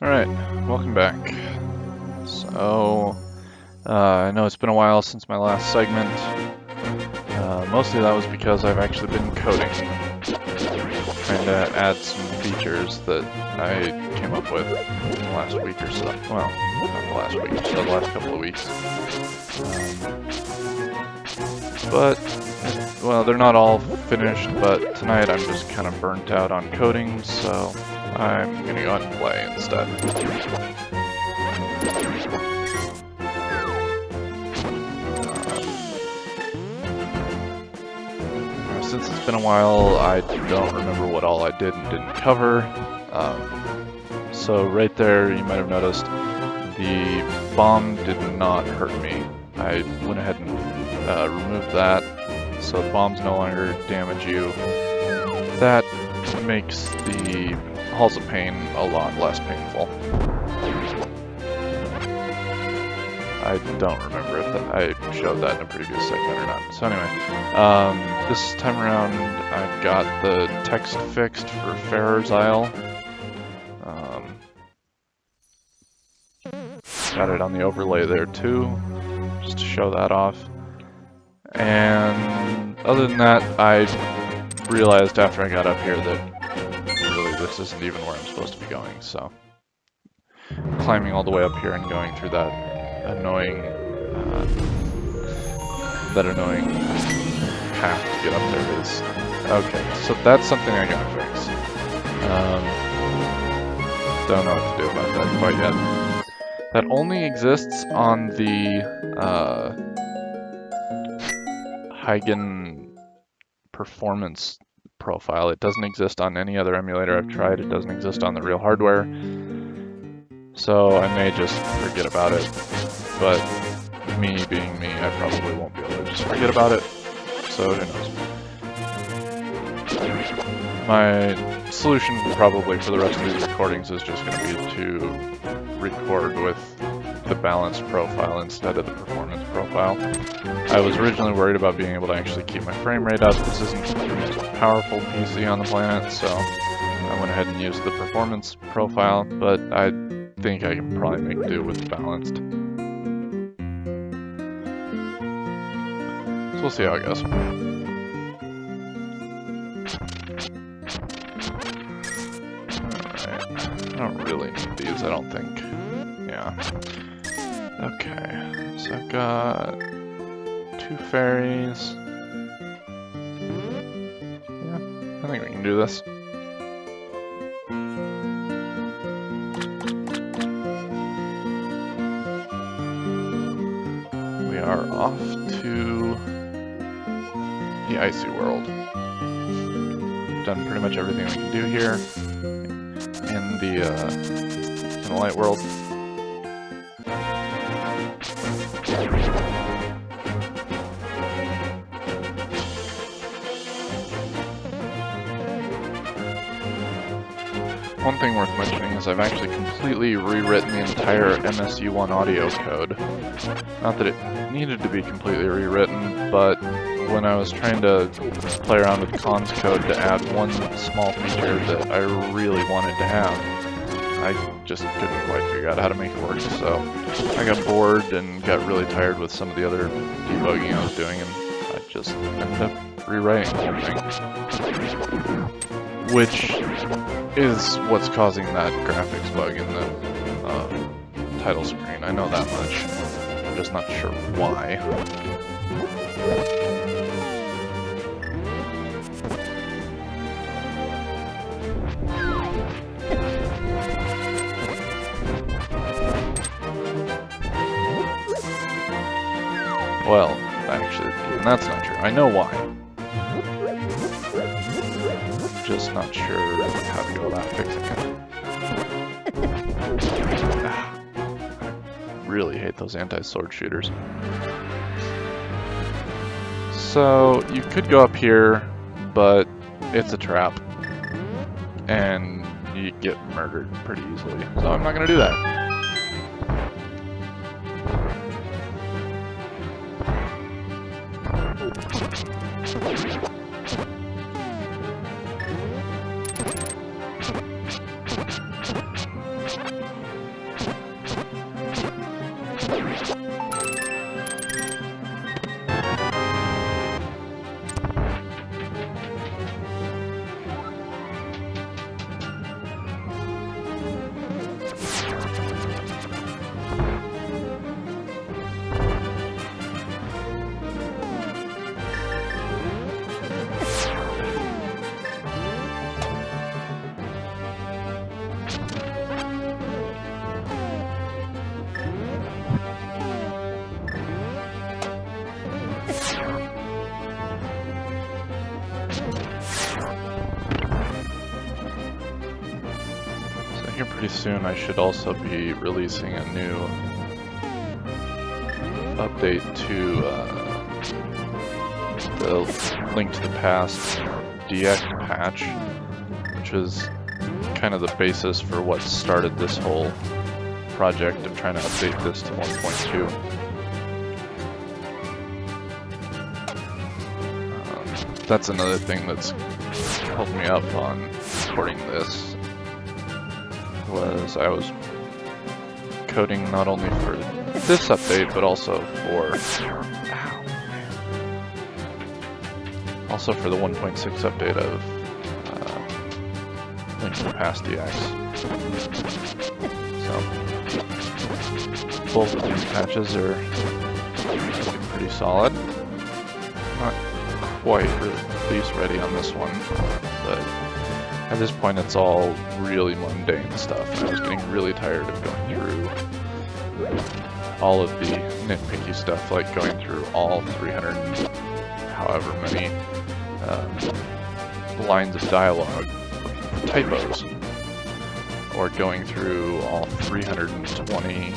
Alright, welcome back. So, I know it's been a while since my last segment. Mostly that was because I've actually been coding, trying to add some features that I came up with in the last week or so. Well, not the last week, so the last couple of weeks. Well, they're not all finished, but tonight I'm just kind of burnt out on coding, so I'm gonna go ahead and play instead. Since it's been a while, I don't remember what all I did and didn't cover. So right there, you might have noticed the bomb did not hurt me. I went ahead and removed that, so the bombs no longer damage you. That makes the Halls of Pain a lot less painful. I don't remember if I showed that in a previous segment or not. So anyway, this time around I've got the text fixed for Farrer's Isle. Got it on the overlay there too, just to show that off. And other than that, I realized after I got up here that really this isn't even where I'm supposed to be going, so climbing all the way up here and going through that annoying path to get up there is okay. So that's something I gotta fix. Don't know what to do about that quite yet. That only exists on the Heigen performance profile. It doesn't exist on any other emulator I've tried. It doesn't exist on the real hardware. So I may just forget about it. But me being me, I probably won't be able to just forget about it. So who knows. My solution probably for the rest of these recordings is just going to be to record with the balanced profile instead of the performance profile. I was originally worried about being able to actually keep my frame rate up. This isn't the most powerful PC on the planet, so I went ahead and used the performance profile, but I think I can probably make do with the balanced. So we'll see how it goes. Alright, I don't really need these, I don't think. Yeah. Okay, so I've got 2 fairies. Yeah, I think we can do this. We are off to the Icy World. We've done pretty much everything we can do here in the light world. One thing worth mentioning is I've actually completely rewritten the entire MSU1 audio code. Not that it needed to be completely rewritten, but when I was trying to play around with cons code to add one small feature that I really wanted to have, I just couldn't quite figure out how to make it work. So I got bored and got really tired with some of the other debugging I was doing, and I just ended up rewriting the whole thing. Which is what's causing that graphics bug in the title screen. I know that much. I'm just not sure why. Well, actually, even that's not true. I know why. Just not sure how to go about fixing it. I really hate those anti-sword shooters. So you could go up here, but it's a trap, and you get murdered pretty easily. So I'm not going to do that. pretty soon I should also be releasing a new update to the Link to the Past DX patch, which is kind of the basis for what started this whole project of trying to update this to 1.2. That's another thing that's held me up on recording this, was I was coding not only for this update, but also for the 1.6 update of Link to the Past DX. So both of these patches are looking pretty solid. Not quite release ready on this one, but at this point it's all really mundane stuff, and I was getting really tired of going through all of the nitpicky stuff, like going through all 300 however many lines of dialogue for typos, or going through all 320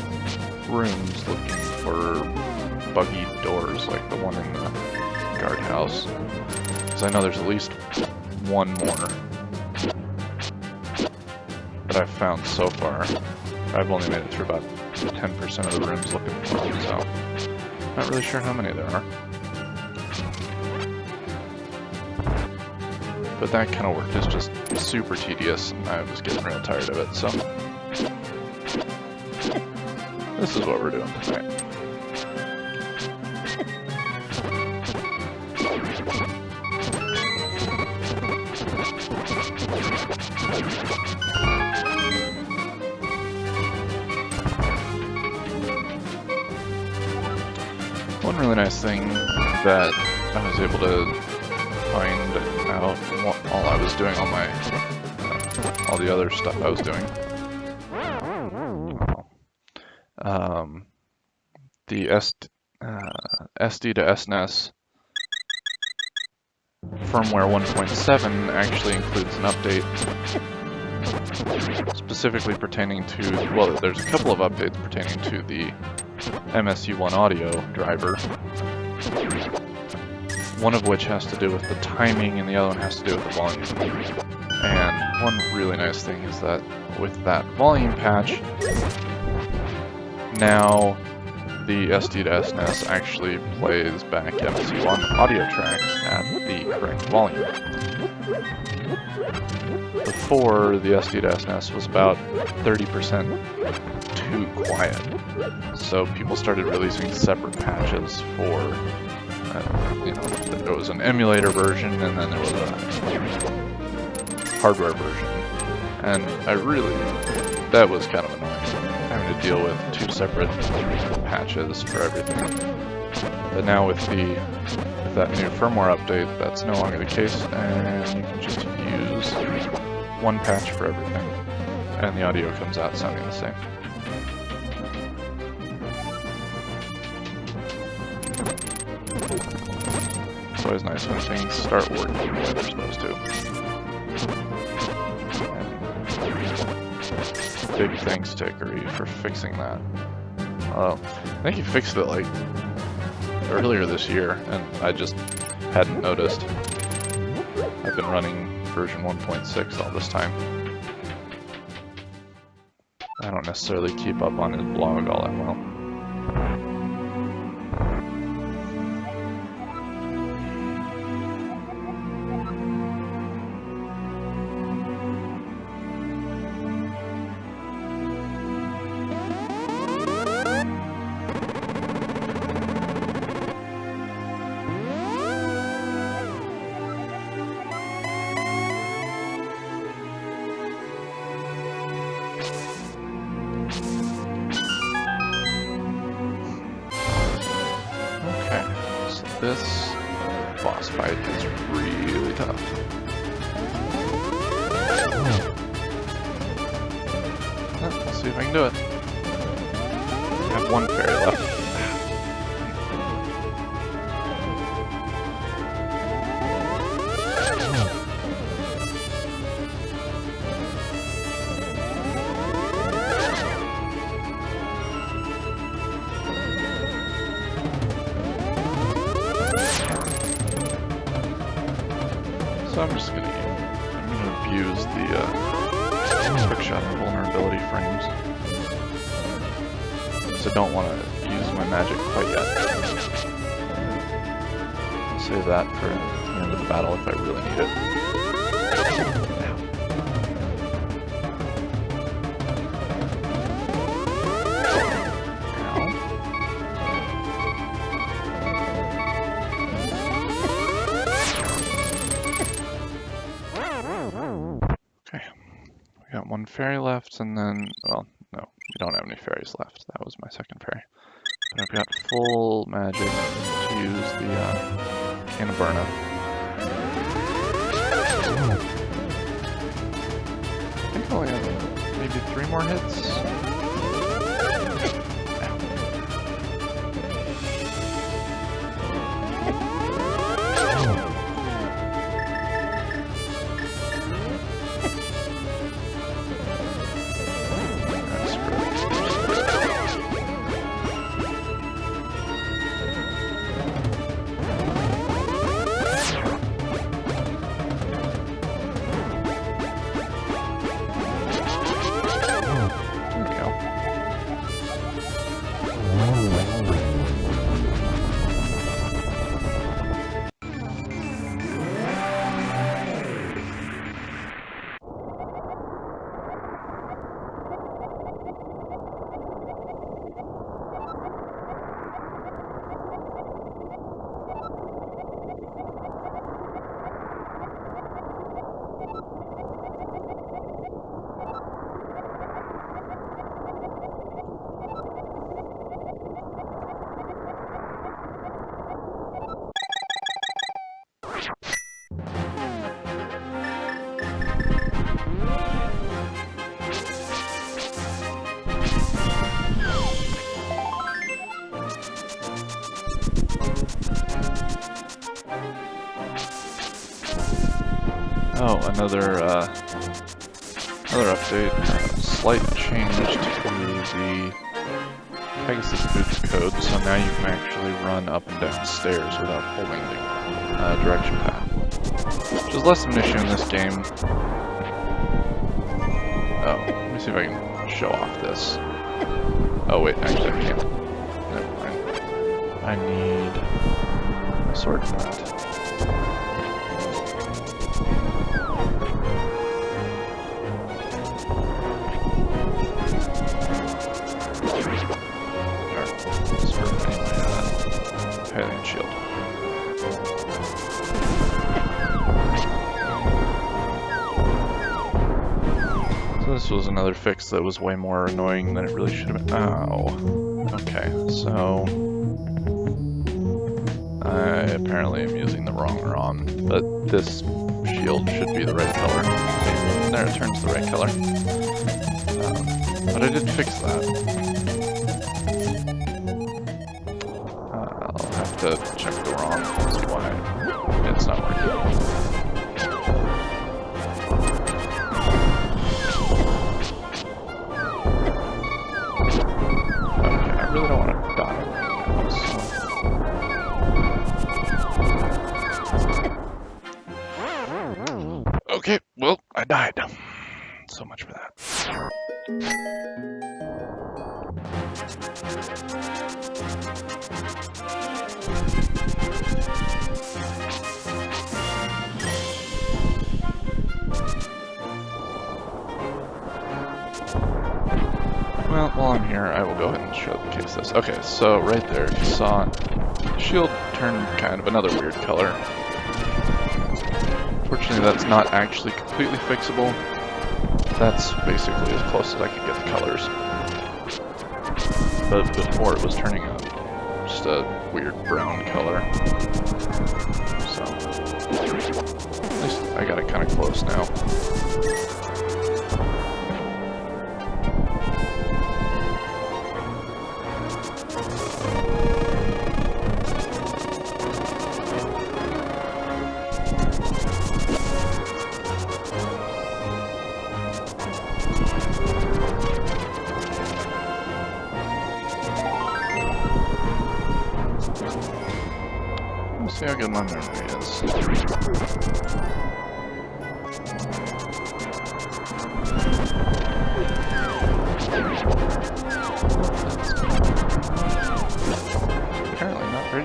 rooms looking for buggy doors like the one in the guardhouse, because I know there's at least one more that I've found so far. I've only made it through about 10% of the rooms looking for them, so not really sure how many there are. But that kind of work is just super tedious, and I was getting real tired of it, so this is what we're doing tonight. One really nice thing that I was able to find out while I was doing all the other stuff I was doing, the SD to SNES firmware 1.7 actually includes an update specifically pertaining to, well, there's a couple of updates pertaining to the MSU1 audio driver, one of which has to do with the timing and the other one has to do with the volume. And one really nice thing is that with that volume patch, now the SD to SNES actually plays back MSU1 audio tracks at the correct volume. Before, the SD to SNES was about 30% too quiet, so people started releasing separate patches for, there was an emulator version and then there was a hardware version, and that was kind of annoying, having to deal with two separate patches for everything. But now with that new firmware update, that's no longer the case, and you can just use one patch for everything, and the audio comes out sounding the same. It's always nice when things start working the way they're supposed to. And big thanks to Hickory for fixing that. I think he fixed it like earlier this year, and I just hadn't noticed. I've been running version 1.6 all this time. I don't necessarily keep up on his blog all that well. This boss fight is really tough. Let's see if I can do it. I have one fairy left. I'm gonna abuse the quick shot and vulnerability frames. So I don't want to use my magic quite yet. I'll save that for the end of the battle if I really need it. One fairy left, and then, well, no, we don't have any fairies left. That was my second fairy. But I've got full magic to use the can of burn-up. I think I only have maybe 3 more hits. Oh, another update. Slight change to the Pegasus boots code, so now you can actually run up and down stairs without holding the direction pad. Which is less of an issue in this game. Oh, let me see if I can show off this. Oh wait, actually I can't. Never mind. I need a sword for that. Hylian shield. So this was another fix that was way more annoying than it really should have been. Ow. Okay, so I apparently am using the wrong ROM, but this shield should be the right color. There, it turns the right color. But I did fix that. To check the ROM and see why it's not working. Okay, I really don't want to die right now, so. Okay, well, I died. So much for that. Well, while I'm here, I will go ahead and showcase this. Okay, so right there, if you saw it, the shield turned kind of another weird color. Unfortunately, that's not actually completely fixable. That's basically as close as I could get the colors. But before it was turning out just a weird brown color. So, at least I got it kind of close now. See how good my memory is.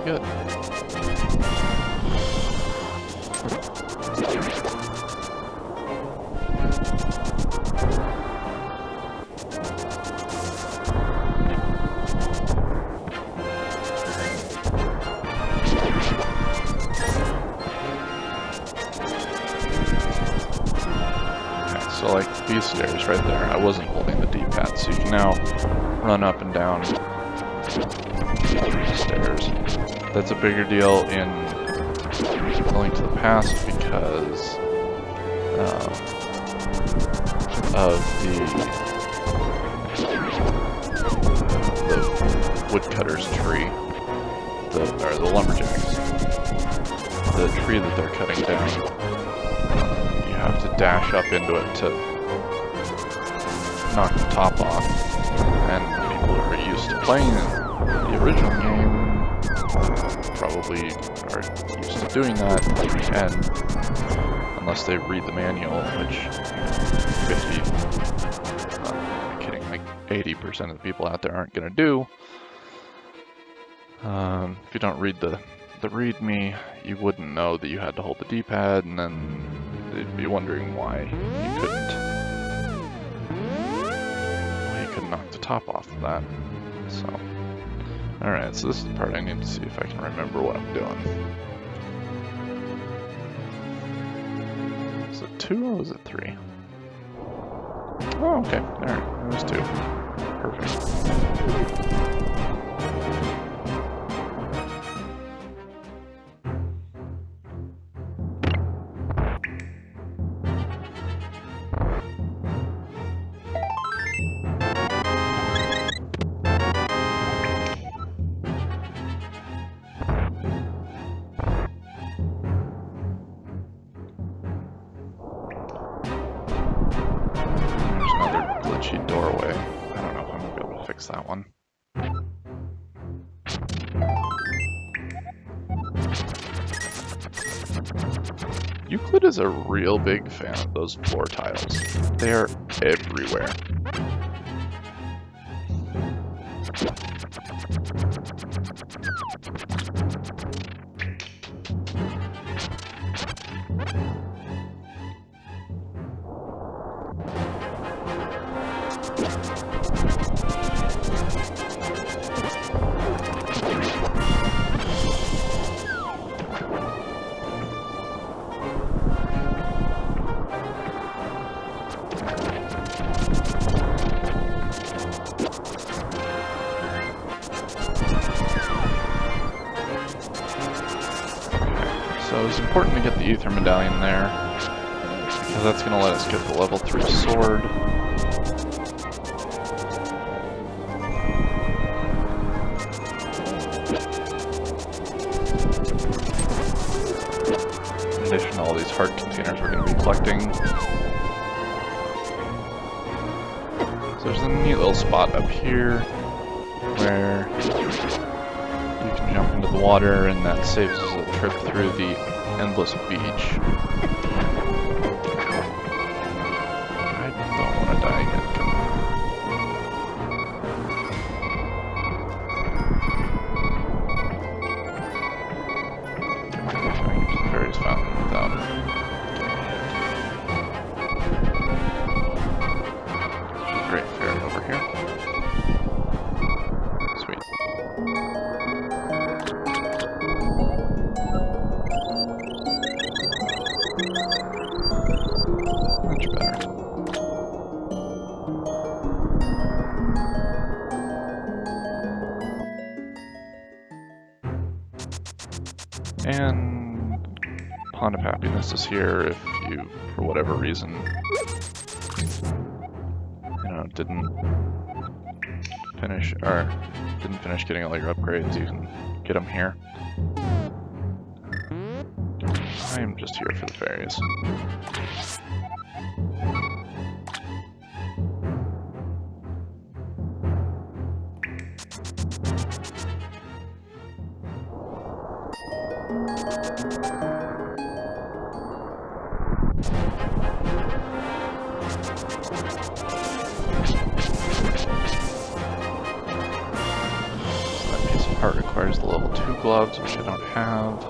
good. So like these stairs right there, I wasn't holding the D-pad, so you can now run up and down the stairs. That's a bigger deal in A Link to the Past because of the woodcutter's tree, or the lumberjacks. The tree that they're cutting down. You have to dash up into it to knock the top off, and people who are used to playing the original game probably are used to doing that, and unless they read the manual, which 50, I'm kidding, like 80% of the people out there aren't going to do. If you don't read the README, you wouldn't know that you had to hold the D-pad, and then they'd be wondering why you couldn't knock the top off of that. So, alright, so this is the part I need to see if I can remember what I'm doing. Is it 2 or was it 3? Oh, okay, alright, it was 2. Perfect. Doorway. I don't know if I'm gonna be able to fix that one. Euclid is a real big fan of those floor tiles. They are everywhere. So it's important to get the Ether Medallion there, because that's going to let us get the level 3 sword. In addition to all these heart containers we're going to be collecting. So there's a neat little spot up here where you can jump into the water, and that saves us a trip through the endless beach. I don't want to die again. Fairies fountain without great fairy over here. Sweet. Much better. And Pond of Happiness is here if you, for whatever reason, didn't finish getting all your upgrades. You can get them here. I am just here for the fairies. Part requires the level 2 gloves, which I don't have.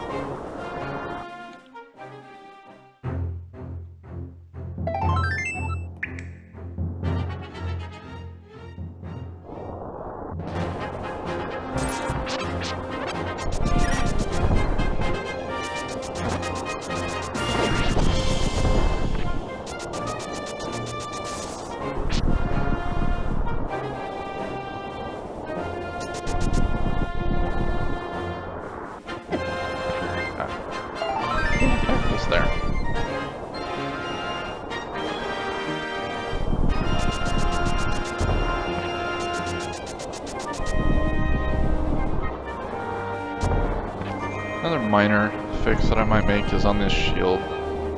Another minor fix that I might make is on this shield.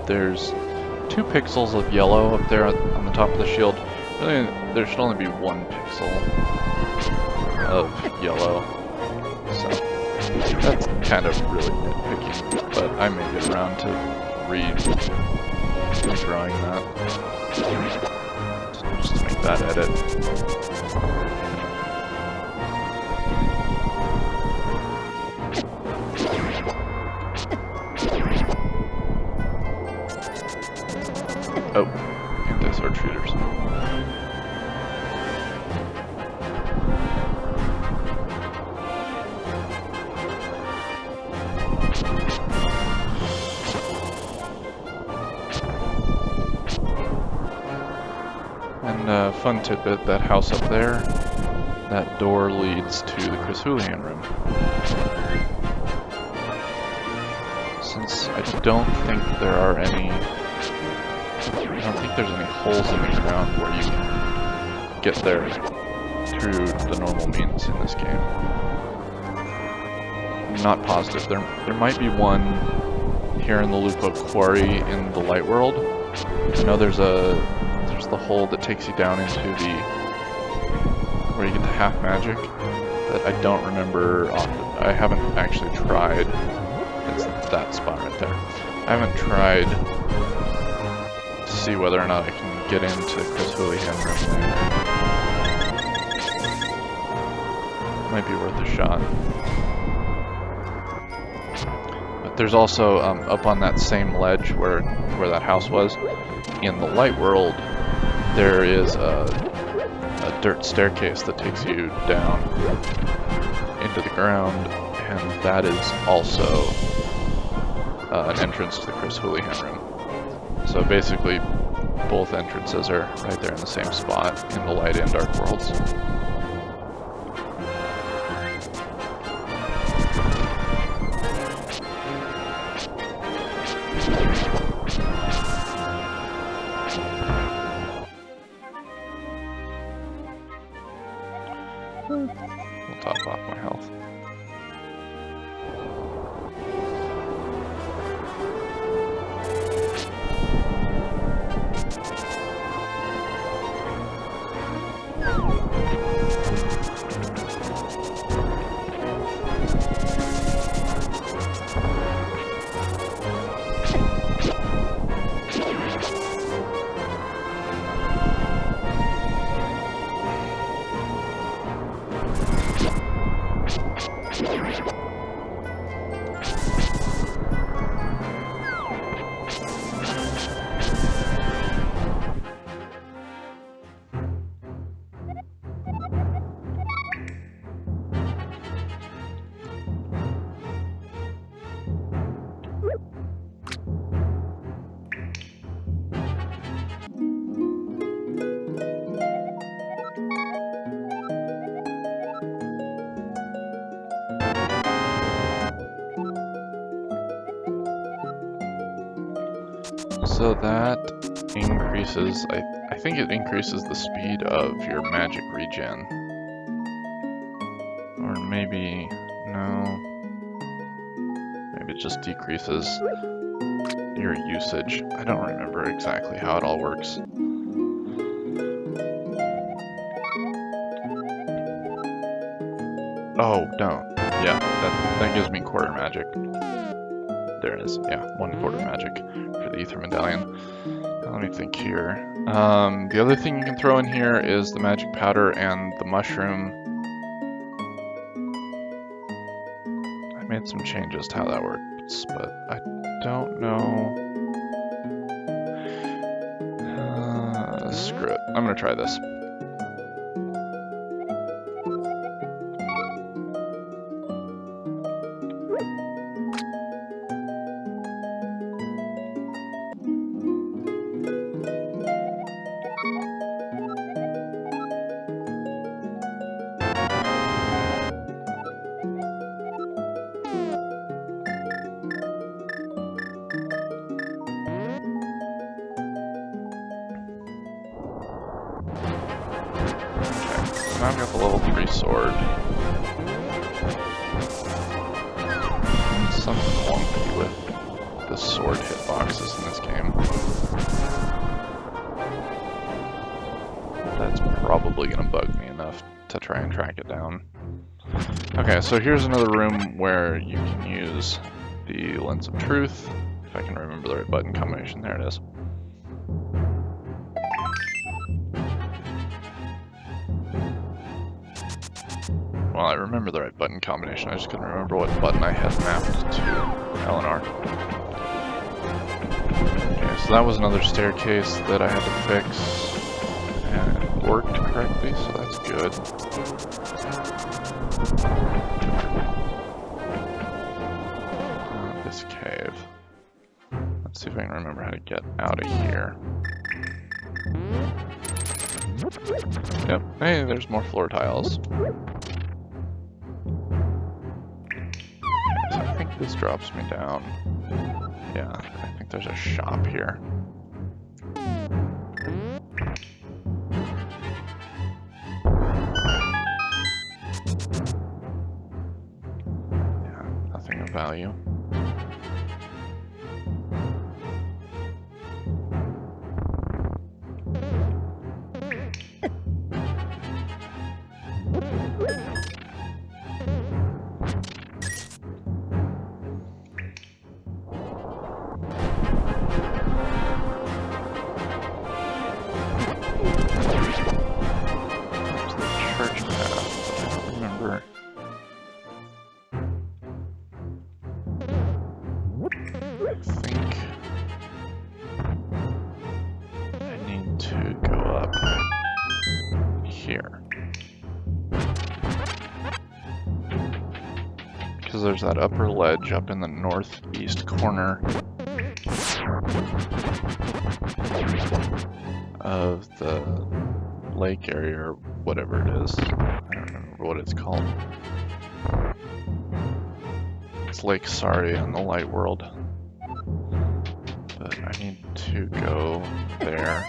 There's 2 pixels of yellow up there on the top of the shield. Really, there should only be 1 pixel of yellow. So that's kind of really nitpicky, but I may get around to redrawing that. Just to make that edit. Oh, anti-sword shooters. And fun tidbit, that house up there, that door leads to the Chris Houlihan room. Since I don't think there are any I don't think there's any holes in the ground where you can get there through the normal means in this game. I'm not positive. There might be one here in the Lupo Quarry in the Light World. I know there's the hole that takes you down into the where you get the half magic, but I don't remember often. I haven't actually tried. It's that spot right there. I haven't tried see whether or not I can get into Chris Houlihan room there. Might be worth a shot. But there's also, up on that same ledge where that house was, in the Light World, there is a dirt staircase that takes you down into the ground, and that is also an entrance to the Chris Houlihan room. So basically, both entrances are right there in the same spot in the Light and Dark Worlds. We'll top off my health. So that increases, I think it increases the speed of your magic regen. Or maybe, no. Maybe it just decreases your usage. I don't remember exactly how it all works. Oh, no. Yeah, that gives me quarter magic. There it is. Yeah, 1/4 magic for the Ether Medallion. Now, let me think here. The other thing you can throw in here is the magic powder and the mushroom. made some changes to how that works, but I don't know. Screw it. I'm gonna try this. Now I've got the level 3 sword. Something wonky with the sword hitboxes in this game. That's probably gonna bug me enough to try and track it down. Okay, so here's another room where you can use the Lens of Truth. If I can remember the right button combination, there it is. Well, I remember the right button combination, I just couldn't remember what button I had mapped to LNR. Okay, so that was another staircase that I had to fix, and it worked correctly, so that's good. This cave. Let's see if I can remember how to get out of here. Yep, hey, there's more floor tiles. I think this drops me down. Yeah, I think there's a shop here. Yeah, nothing of value. Because there's that upper ledge up in the northeast corner of the lake area, or whatever it is. I don't remember what it's called. It's Lake Saria in the Light World. But I need to go there.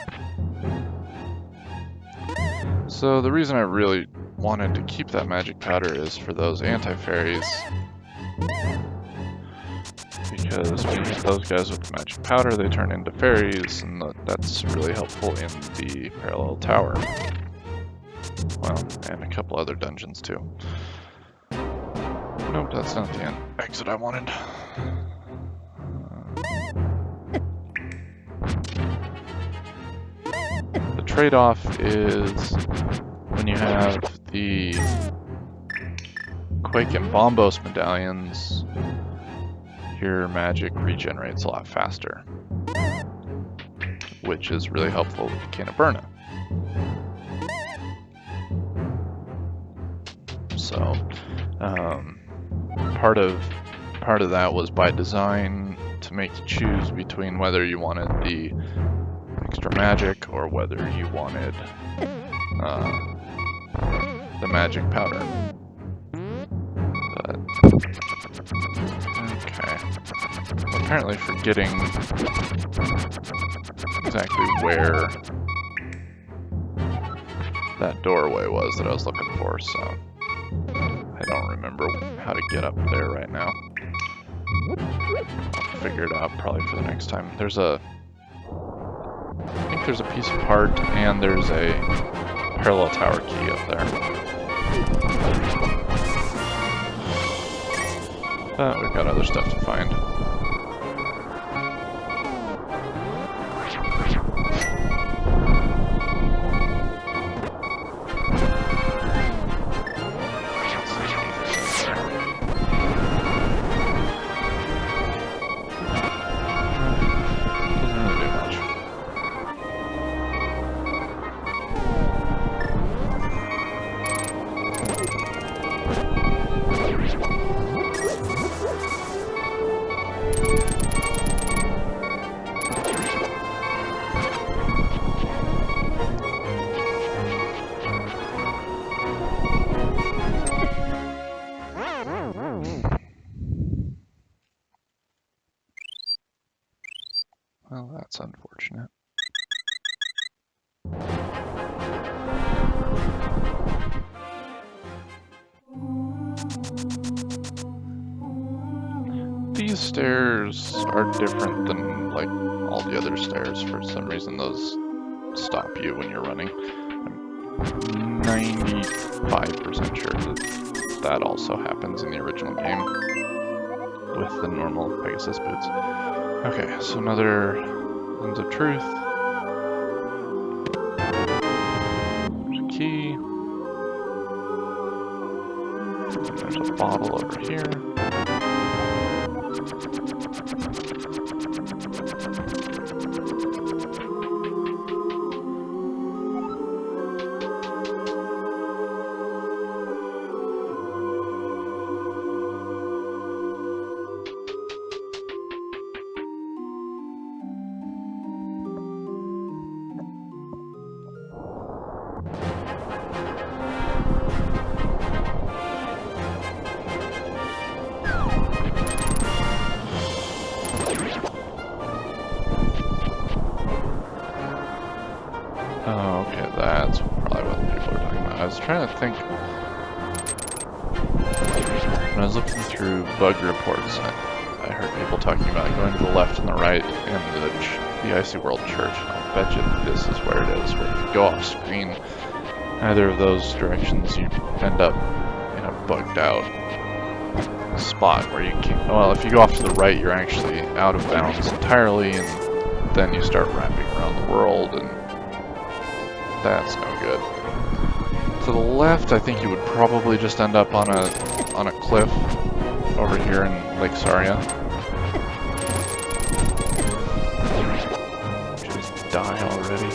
So the reason I really wanted to keep that magic powder is for those anti-fairies. Because when you hit those guys with the magic powder, they turn into fairies, and that's really helpful in the parallel tower. Well, and a couple other dungeons too. Nope, that's not the exit I wanted. The trade-off is when you have the Quake and Bombos medallions, your magic regenerates a lot faster, which is really helpful with the Cane of Burna. So, part of that was by design to make you choose between whether you wanted the extra magic or whether you wanted the magic powder. But okay, I'm apparently forgetting exactly where that doorway was that I was looking for, so I don't remember how to get up there right now. I'll figure it out probably for the next time. There's I think there's a piece of heart and there's a parallel tower key up there. But we've got other stuff to find. That's unfortunate. These stairs are different than like all the other stairs. For some reason those stop you when you're running. I'm 95% sure that that also happens in the original game with the normal Pegasus boots. Okay, so another Lens of Truth. There's a key. And there's a bottle over here. Oh, okay, that's probably what people are talking about. I was trying to think. When I was looking through bug reports, I heard people talking about going to the left and the right in the Icy World church. I'll bet you this is where it is. Where if you go off screen, either of those directions, you end up in a bugged out spot where you can't. Well, if you go off to the right, you're actually out of bounds entirely, and then you start wrapping around the world, and that's no good. To the left, I think you would probably just end up on a cliff over here in Lake Saria. Just die already.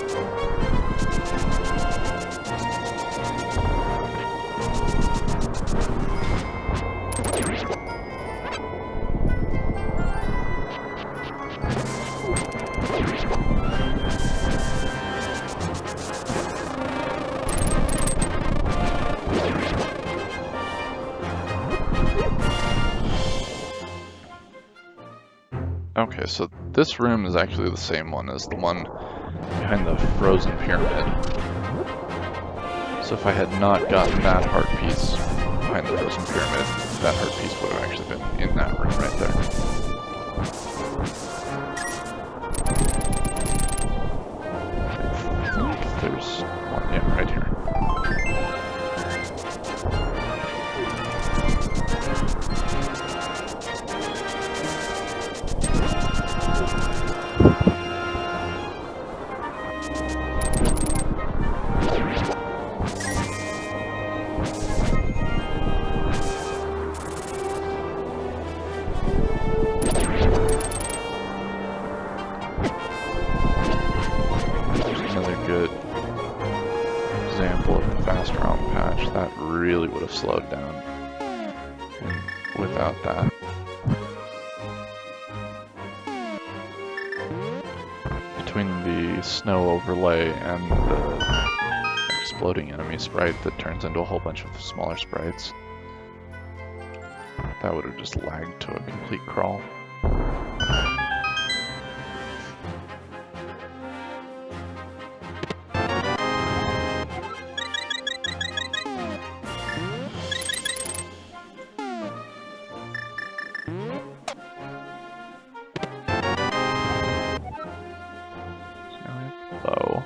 Okay, so this room is actually the same one as the one behind the frozen pyramid. So if I had not gotten that heart piece behind the frozen pyramid, that heart piece would have actually been in that room right there. I think there's one, yeah, right here. That really would have slowed down without that. Between the snow overlay and the exploding enemy sprite that turns into a whole bunch of smaller sprites, that would have just lagged to a complete crawl. Bow.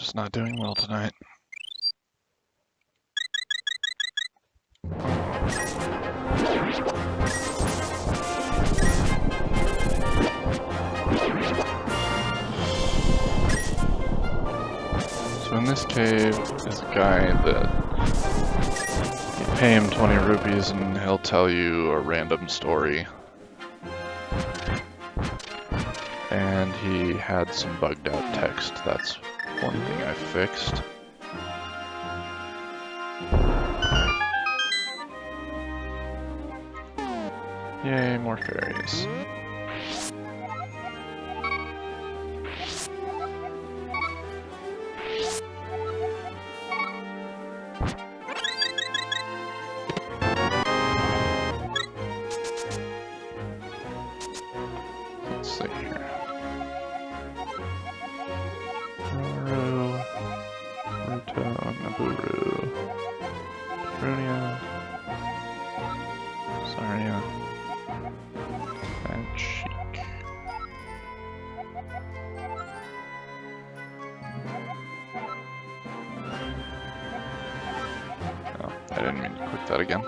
just not doing well tonight. So in this cave is a guy that you pay him 20 rupees and he'll tell you a random story. And he had some bugged out text. That's one thing I fixed. Yay, more fairies. Let's see here. Naru, Ruto, Naburu, Brunia, Zarya, and Sheik. Oh, I didn't mean to click that again.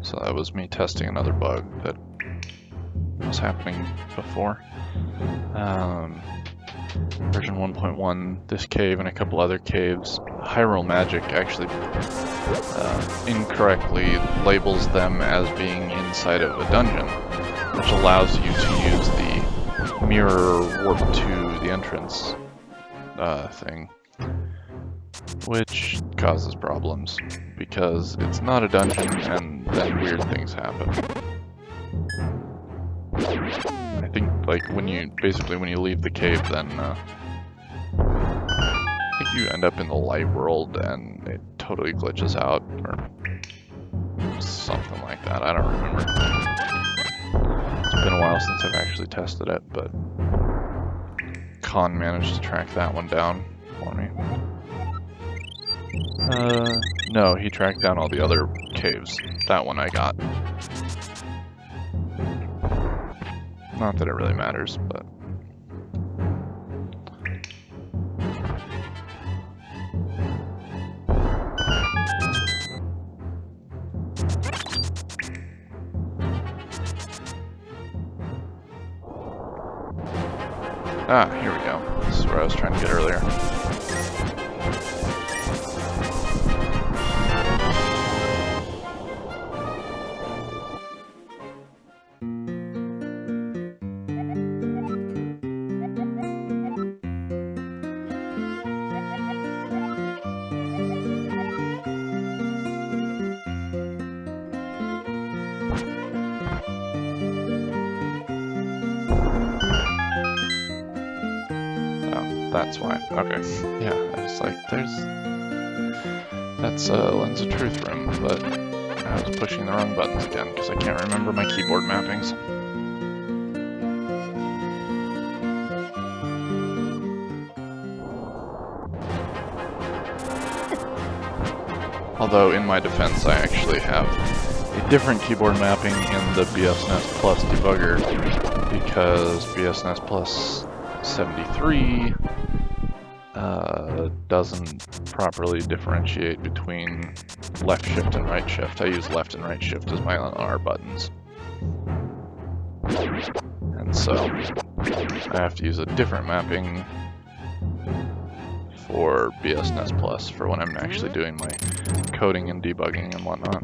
So that was me testing another bug that was happening before. Version 1.1, this cave and a couple other caves, Hyrule Magic actually incorrectly labels them as being inside of a dungeon, which allows you to use the mirror warp to the entrance thing, which causes problems because it's not a dungeon and then weird things happen. I think like when you leave the cave, then I think you end up in the light world and it totally glitches out or something like that. I don't remember. It's been a while since I've actually tested it, but Khan managed to track that one down for me. No, he tracked down all the other caves. That one I got. Not that it really matters, but... Ah, here we go. This is where I was trying to get earlier. That's why. Okay. Yeah, I was like, that's Lens of Truth room, but I was pushing the wrong buttons again because I can't remember my keyboard mappings. Although, in my defense, I actually have a different keyboard mapping in the BSNES Plus debugger because BSNES Plus 73 doesn't properly differentiate between left shift and right shift. I use left and right shift as my R buttons. And and so I have to use a different mapping for BSNS Plus for when I'm actually doing my coding and debugging and whatnot.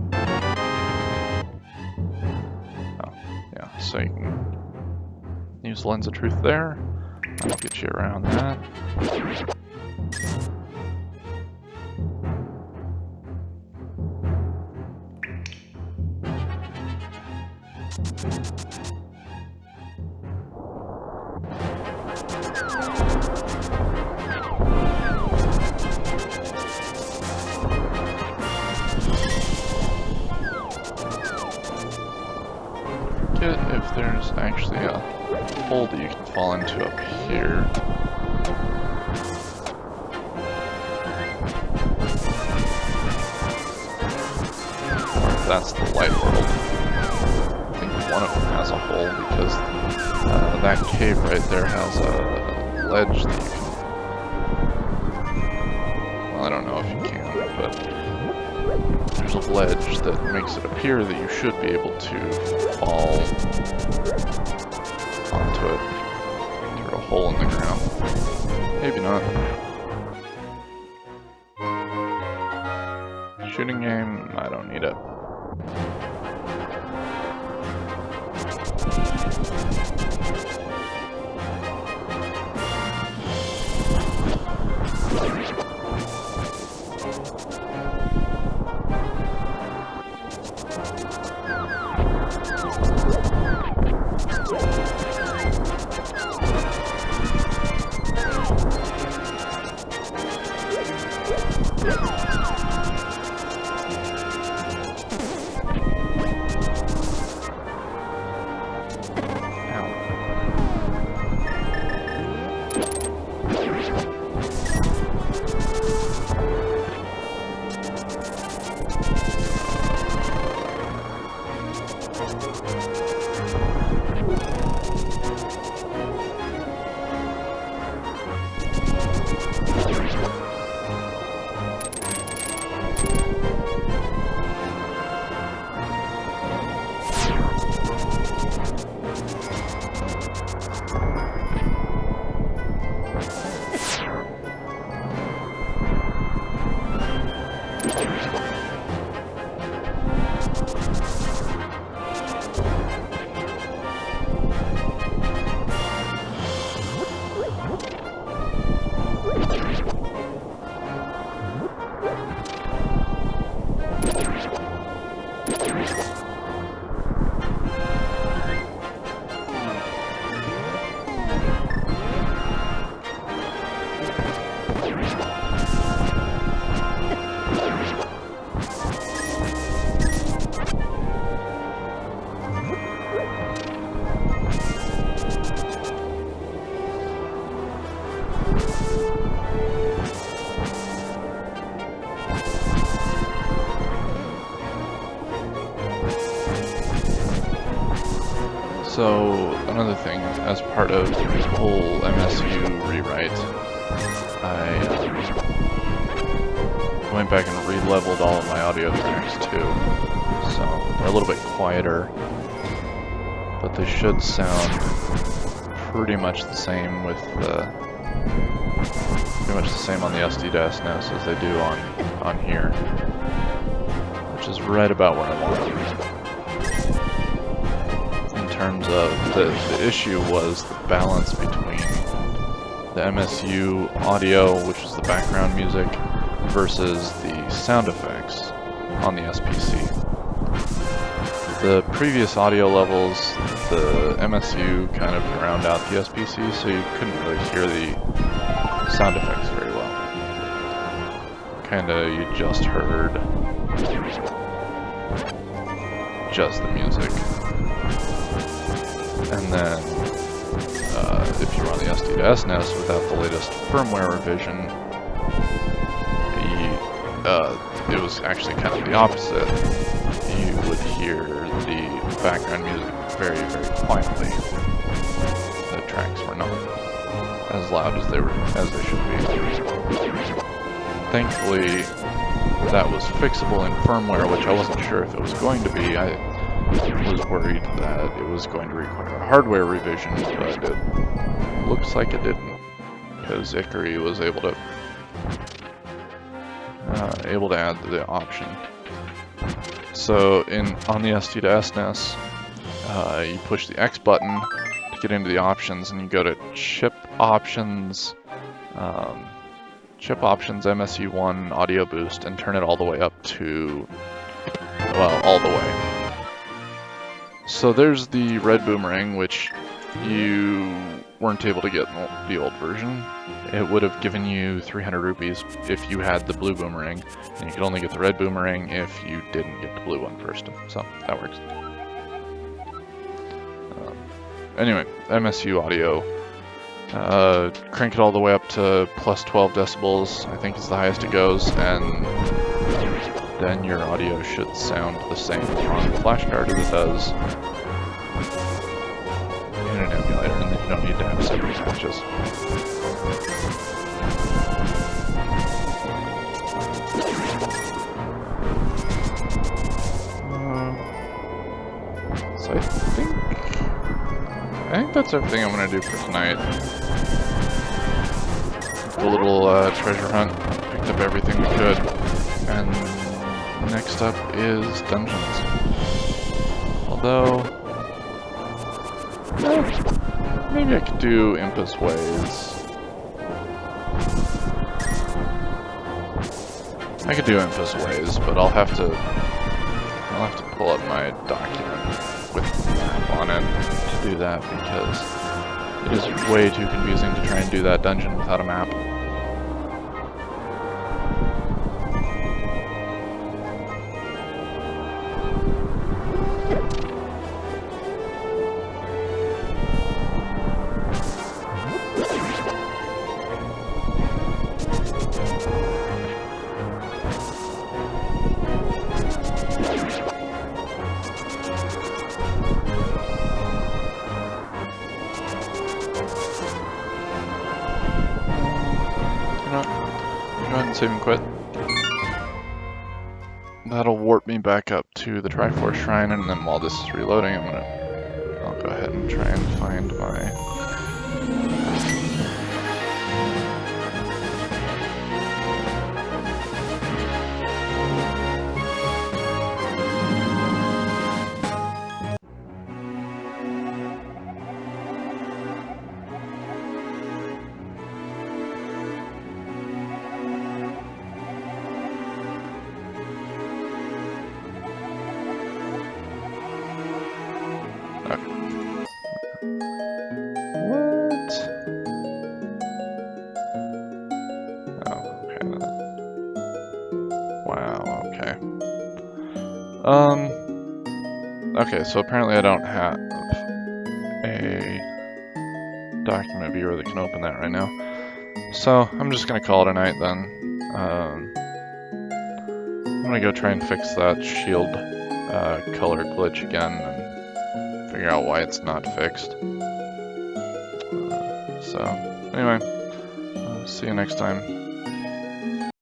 Oh, yeah, so you can use Lens of Truth there. I'll get you around that. If there's actually a hole that you can fall into up here. Or if that's the light world. I think one of them has a hole because that cave right there has a ledge that you can... Well, I don't know if you can, but there's a ledge that makes it appear that you should be able to fall onto it through a hole in the ground. Maybe not. Shooting game, I don't need it. So, another thing, as part of the whole MSU rewrite, I went back and re-leveled all of my audio tracks too. So, they're a little bit quieter, but they should sound pretty much the same with pretty much the same on the SD-NES as they do on here, which is right about where I want them. In terms of the issue was the balance between the MSU audio, which is the background music, versus the sound effects on the SPC. The previous audio levels, the MSU kind of drowned out the SPC, so you couldn't really hear the sound effects very well. Kinda, you just heard just the music. And then, if you run the SD-NES without the latest firmware revision, it was actually kind of the opposite. You would hear the background music very, very quietly. The tracks were not as loud as they should be. Thankfully, that was fixable in firmware, which I wasn't sure if it was going to be. was worried that it was going to require a hardware revision, but it looks like it didn't, because Ikari was able to add the option. So on the SD to SNES, you push the X button to get into the options, and you go to chip options MSU1 audio boost, and turn it all the way up to, well, all the way. So there's the red boomerang, which you weren't able to get in the old version. It would have given you 300 rupees if you had the blue boomerang, and you could only get the red boomerang if you didn't get the blue one first. So that works. Anyway, MSU audio. Crank it all the way up to plus 12 decibels, I think is the highest it goes, and then your audio should sound the same on the flashcard as it does in an emulator, and then you don't need to have separate patches. So I think that's everything I'm going to do for tonight. The little treasure hunt, picked up everything we could, and next up is dungeons. Although, maybe I could do Impus Ways. I could do Impus Ways, but I'll have to pull up my document with the map on it to do that, because it is way too confusing to try and do that dungeon without a map. Go ahead and save and quit. That'll warp me back up to the Triforce Shrine, and then while this is reloading, I'll go ahead and try and find my... Okay, so apparently I don't have a document viewer that can open that right now. So I'm just gonna call it a night then. I'm gonna go try and fix that shield color glitch again and figure out why it's not fixed. So anyway, see you next time.